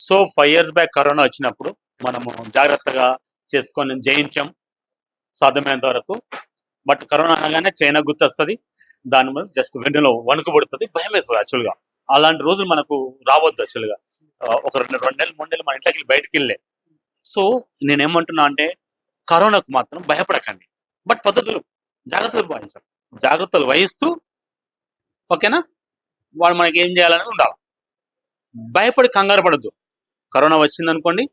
So 5 years back corona వచ్చినప్పుడు మనము జాగ్రత్తగా చేసుకొని జయించాం సాధ్యమైనంత వరకు. బట్ కరోనా అనగానే చైనా గుర్తొస్తుంది, దాని మీద జస్ట్ వెంటనే వణుకు పడుతుంది, భయం వేస్తుంది యాక్చువల్గా. అలాంటి రోజులు మనకు రావద్దు యాక్చువల్గా. ఒక రెండు నెలలు 3 నెలలు మన ఇంట్లోకి బయటకు వెళ్ళే. సో నేనేమంటున్నా అంటే కరోనాకు మాత్రం భయపడకండి, బట్ పద్ధతులు జాగ్రత్తలు వహించాలి. జాగ్రత్తలు వహిస్తూ ఓకేనా, వాడు మనకి ఏం చేయాలని ఉండాలి. భయపడి కంగారు పడద్దు. కరోనా వచ్చింది అనుకోండి,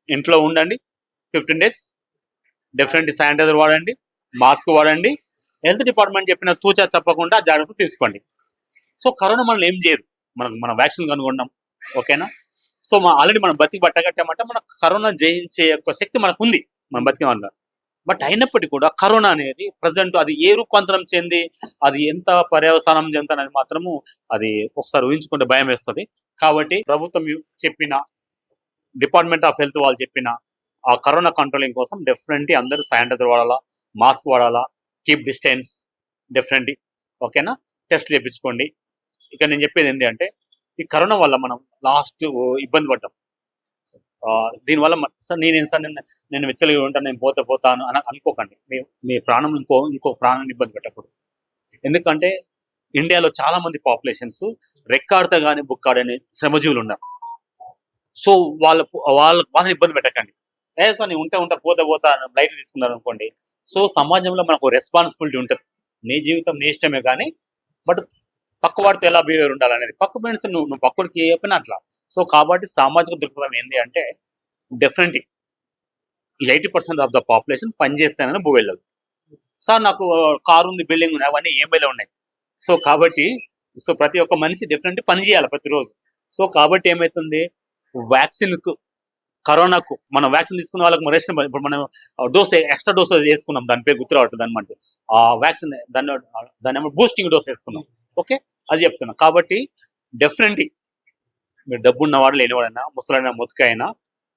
ఇంట్లో ఉండండి 15 days, డెఫినెట్లీ శానిటైజర్ వాడండి, మాస్క్ వాడండి, హెల్త్ డిపార్ట్మెంట్ చెప్పిన తూచా చెప్పకుండా జాగ్రత్త తీసుకోండి. సో కరోనా మనల్ని ఏం చేయదు, మనం వ్యాక్సిన్ కనుగొన్నాం ఓకేనా. సో ఆల్రెడీ మనం బతికి బట్టగట్టామంటే మన కరోనా జయించే యొక్క శక్తి మనకు ఉంది, మనం బతికేమన్నా. బట్ అయినప్పటికీ కూడా కరోనా అనేది ప్రజెంట్ అది ఏ రూపాంతరం చెంది అది ఎంత పర్యవసానం చెందుతానని మాత్రము అది ఒకసారి ఊహించుకుంటే భయం వేస్తుంది. కాబట్టి ప్రభుత్వం చెప్పిన, డిపార్ట్మెంట్ ఆఫ్ హెల్త్ వాళ్ళు చెప్పిన ఆ కరోనా కంట్రోలింగ్ కోసం డెఫినెట్లీ అందరూ శానిటైజర్ వాడాలా, మాస్క్ వాడాలా, కీప్ డిస్టెన్స్ డెఫినెట్లీ ఓకేనా. టెస్ట్ చేయించుకోండి. ఇక నేను చెప్పేది ఏంటి అంటే ఈ కరోనా వల్ల మనం లాస్ట్ ఇబ్బంది పడ్డాం. దీనివల్ల సార్ నేను విచ్చలిగి ఉంటాను, నేను పోతాను అని అనుకోకండి. మీ ప్రాణం ఇంకో ప్రాణాన్ని ఇబ్బంది పెట్టకూడదు. ఎందుకంటే ఇండియాలో చాలా మంది పాపులేషన్స్ రెక్కాడితే కానీ బుక్కాడని శ్రమజీవులు ఉన్నారు. సో వాళ్ళని ఇబ్బంది పెట్టకండి. సార్ నేను ఉంటా పోతా లైట్ తీసుకున్నారు అనుకోండి. సో సమాజంలో మనకు రెస్పాన్సిబిలిటీ ఉంటుంది. నీ జీవితం నీ ఇష్టమే, కానీ బట్ పక్క వాడితో ఎలా బిహేవియర్ ఉండాలనేది పక్క ఫ్రెండ్స్ నువ్వు పక్కడికి చెప్పిన అట్లా. సో కాబట్టి సామాజిక దృక్పథం ఏంటి అంటే డెఫినెట్లీ 80% ఆఫ్ ద పాపులేషన్ పనిచేస్తానని వెళ్ళదు. సార్ నాకు కారు ఉంది, బిల్డింగ్ ఉంది, అవన్నీ ఏమైనా ఉన్నాయి. సో కాబట్టి ప్రతి ఒక్క మనిషి డెఫినెట్లీ పని చేయాలి ప్రతిరోజు. సో కాబట్టి ఏమవుతుంది, వ్యాక్సిన్కు కరోనాకు మనం వ్యాక్సిన్ తీసుకున్న వాళ్ళకి రెస్ట్, ఇప్పుడు మనం ఎక్స్ట్రా డోస్ వేసుకున్నాం, దాని పేరు గుర్తు రావట్లేదు అనమాట. ఆ వ్యాక్సిన్ దాన్ని బూస్టింగ్ డోస్ వేసుకున్నాం ఓకే, అది చెప్తున్నా. కాబట్టి డెఫినెట్లీ మీరు డబ్బు ఉన్నవాడు లేనివాడైనా ముసలైనా ముతకైనా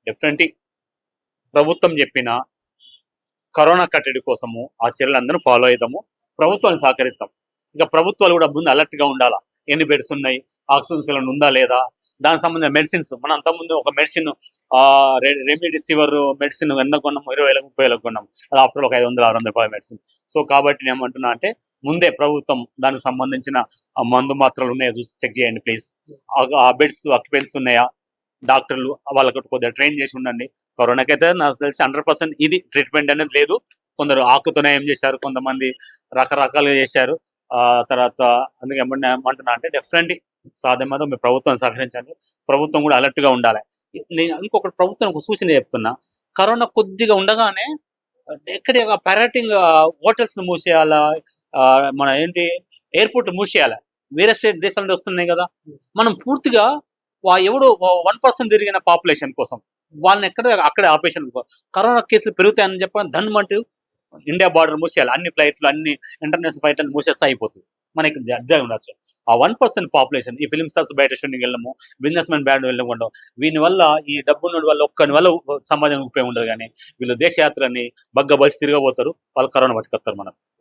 డెఫినెట్లీ ప్రభుత్వం చెప్పిన కరోనా కట్టడి కోసము ఆ చర్యలందరూ ఫాలో అవుతాము, ప్రభుత్వాన్ని సహకరిస్తాం. ఇక ప్రభుత్వాలు కూడా ముందు అలర్ట్గా ఉండాలా, ఎన్ని బెడ్స్ ఉన్నాయి, ఆక్సిజన్ సిలిండర్ ఉందా లేదా, దానికి సంబంధించిన మెడిసిన్స్. మనం అంతకుముందు ఒక మెడిసిన్ రెమిడిసివర్ మెడిసిన్ ఎంత కొన్నాం, 20,000-30,000 కొన్నాం. అది ఆఫ్టర్ ఒక 500-600 రూపాయల మెడిసిన్. సో కాబట్టి నేను ఏమంటున్నా అంటే ముందే ప్రభుత్వం దానికి సంబంధించిన మందు మాత్రలు ఉన్నాయో చూసి చెక్ చేయండి ప్లీజ్. ఆ బెడ్స్ ఆక్యుపెన్స్ ఉన్నాయా, డాక్టర్లు వాళ్ళకి కొద్దిగా ట్రైన్ చేసి ఉండండి. కరోనాకి అయితే నాకు తెలిసి 100% ఇది ట్రీట్మెంట్ అనేది లేదు. కొందరు ఆకుతోనే ఏం చేశారు, కొంతమంది రకరకాలుగా చేశారు. తర్వాత అందుకే ఏమంటున్నా అంటే డెఫినెట్లీ సాధ్యమైతే మీరు ప్రభుత్వం సహకరించండి, ప్రభుత్వం కూడా అలర్ట్గా ఉండాలి. నేను ఇంకొకటి ప్రభుత్వం ఒక సూచన చెప్తున్నా, కరోనా కొద్దిగా ఉండగానే ఎక్కడ పారాటింగ్ హోటల్స్ని మూసేయాలా, మన ఎయిర్పోర్ట్ మూసేయాలి. వేరే దేశాల నుండి వస్తున్నాయి కదా, మనం పూర్తిగా ఎవడో 1% తిరిగిన పాపులేషన్ కోసం వాళ్ళని అక్కడే ఆపేషన్. కరోనా కేసులు పెరుగుతాయని చెప్పని ధన్మంటూ ఇండియా బార్డర్ మూసేయాలి, అన్ని ఫ్లైట్లు అన్ని ఇంటర్నేషనల్ ఫ్లైట్లను మూసేస్తే అయిపోతుంది. మనకి అర్థం ఉండొచ్చు. ఆ 1% పాపులేషన్, ఈ ఫిలిం స్టార్స్ బయట షూటింగ్ వెళ్ళము, బిజినెస్ మ్యాన్ బ్యాడ్ వెళ్ళకుండా, వీని వల్ల ఈ డబ్బున్న వల్ల ఒక్కని వల్ల సమాజానికి ఉపయోగం ఉండదు. కానీ వీళ్ళు దేశయాత్రని బగ్గ బలిసి తిరగబోతారు, వాళ్ళు కరోనా పట్టుకొస్తారు మనకు.